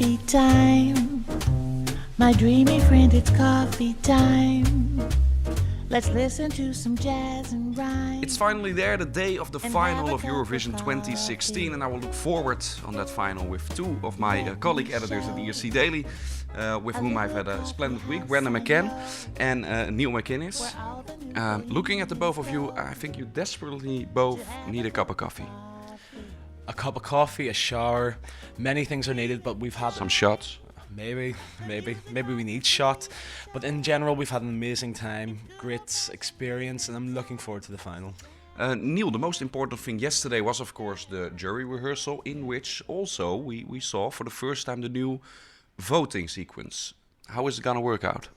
coffee time. My dreamy friend, it's coffee time. Let's listen to some jazz and rhyme. It's finally there, the day of the And final have of a cup Eurovision of 2016, coffee. and I will look forward on that final with two of my colleague editors at ERC Daily, with whom I've had a splendid week, Brandon McCann and Neil MacInnes. Looking at the both of you, I think you desperately both need a cup of coffee. A cup of coffee, a shower, many things are needed, but we've had Some shots. maybe we need shot. But in general, we've had an amazing time, great experience, and I'm looking forward to the final. Neil, the most important thing yesterday was, of course, the jury rehearsal, in which also we saw for the first time the new voting sequence. How is it gonna work out?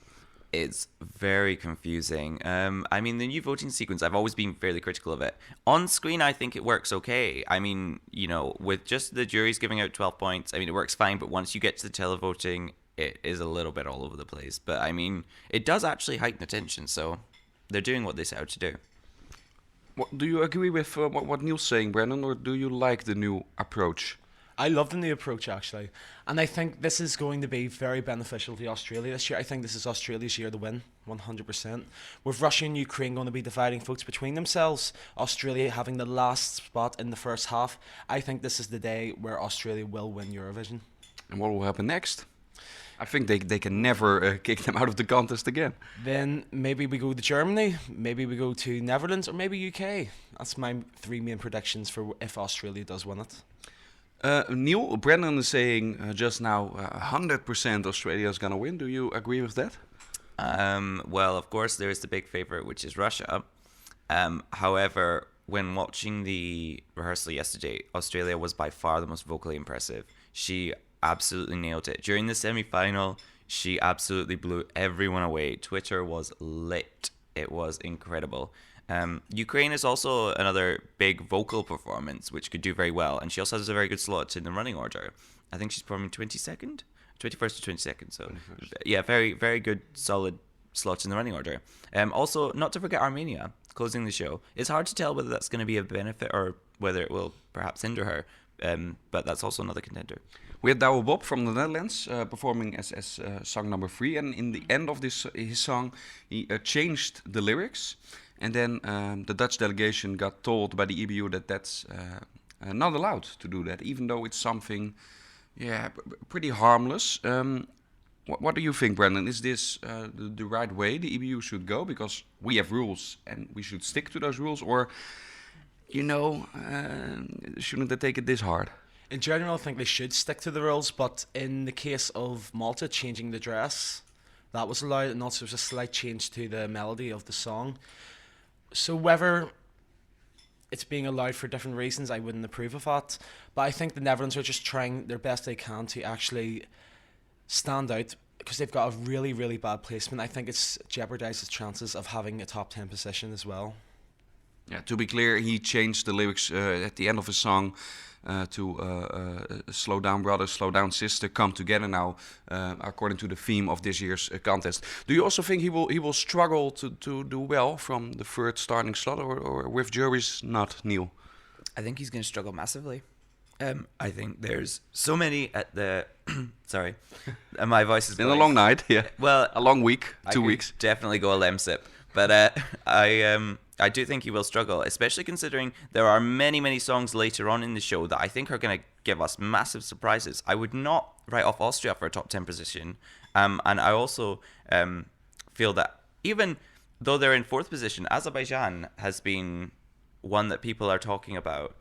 It's very confusing. I mean, the new voting sequence, I've always been fairly critical of it. On screen, I think it works okay. I mean, you know, with just the juries giving out 12 points, I mean, it works fine. But once you get to the televoting, it is a little bit all over the place. But I mean, it does actually heighten attention. So they're doing what they set out to do. Do you agree with what Neil's saying, Brandon, or do you like the new approach? I love the new approach, actually. And I think this is going to be very beneficial to Australia this year. I think this is Australia's year to win, 100%. With Russia and Ukraine going to be dividing votes between themselves, Australia having the last spot in the first half, I think this is the day where Australia will win Eurovision. And what will happen next? I think they can never kick them out of the contest again. Then maybe we go to Germany, maybe we go to Netherlands, or maybe UK. That's my three main predictions for if Australia does win it. Neil, Brandon is saying just now 100% Australia is going to win. Do you agree with that? Well, of course, there is the big favorite, which is Russia. However, when watching the rehearsal yesterday, Australia was by far the most vocally impressive. She absolutely nailed it. During the semi-final, she absolutely blew everyone away. Twitter was lit. It was incredible. Ukraine is also another big vocal performance, which could do very well. And she also has a very good slot in the running order. I think she's performing 22nd? 21st to 22nd. So, 21st. Yeah, very, very good, solid slots in the running order. Also, not to forget Armenia, closing the show. It's hard to tell whether that's going to be a benefit or whether it will perhaps hinder her. But that's also another contender. We had Douwe Bob from the Netherlands performing as song number 3. And in the end of his song, he changed the lyrics. And then the Dutch delegation got told by the EBU that that's not allowed to do that, even though it's something, pretty harmless. What do you think, Brandon? Is this the right way the EBU should go? Because we have rules and we should stick to those rules, or, shouldn't they take it this hard? In general, I think they should stick to the rules, but in the case of Malta changing the dress, that was allowed, and also there was a slight change to the melody of the song. So whether it's being allowed for different reasons, I wouldn't approve of that. But I think the Netherlands are just trying their best they can to actually stand out, because they've got a really, really bad placement. I think it's jeopardised its chances of having a top 10 position as well. Yeah, to be clear, he changed the lyrics at the end of his song to slow down brother, slow down sister, come together now, according to the theme of this year's contest. Do you also think he will struggle to do well from the third starting slot, or with juries not, Neil? I think he's going to struggle massively. I think there's so many at the... Sorry, my voice is... Been a long night, yeah. Well, a long week, 2 weeks. Definitely go a lemsip. But I do think he will struggle, especially considering there are many, many songs later on in the show that I think are going to give us massive surprises. I would not write off Austria for a top 10 position. And I also feel that even though they're in 4th position, Azerbaijan has been one that people are talking about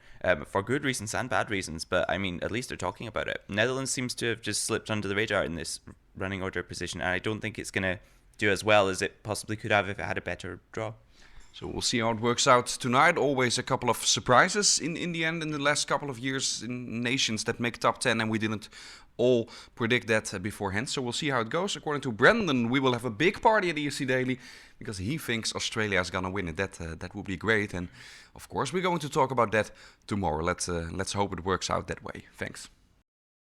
for good reasons and bad reasons. But I mean, at least they're talking about it. Netherlands seems to have just slipped under the radar in this running order position. And I don't think it's going to do as well as it possibly could have if it had a better draw. So we'll see how it works out tonight. Always a couple of surprises in the end in the last couple of years in nations that make top 10, and we didn't all predict that beforehand. So we'll see how it goes. According to Brandon, we will have a big party at ERC Daily because he thinks Australia is gonna win it. That would be great, and of course we're going to talk about that tomorrow. Let's hope it works out that way. Thanks.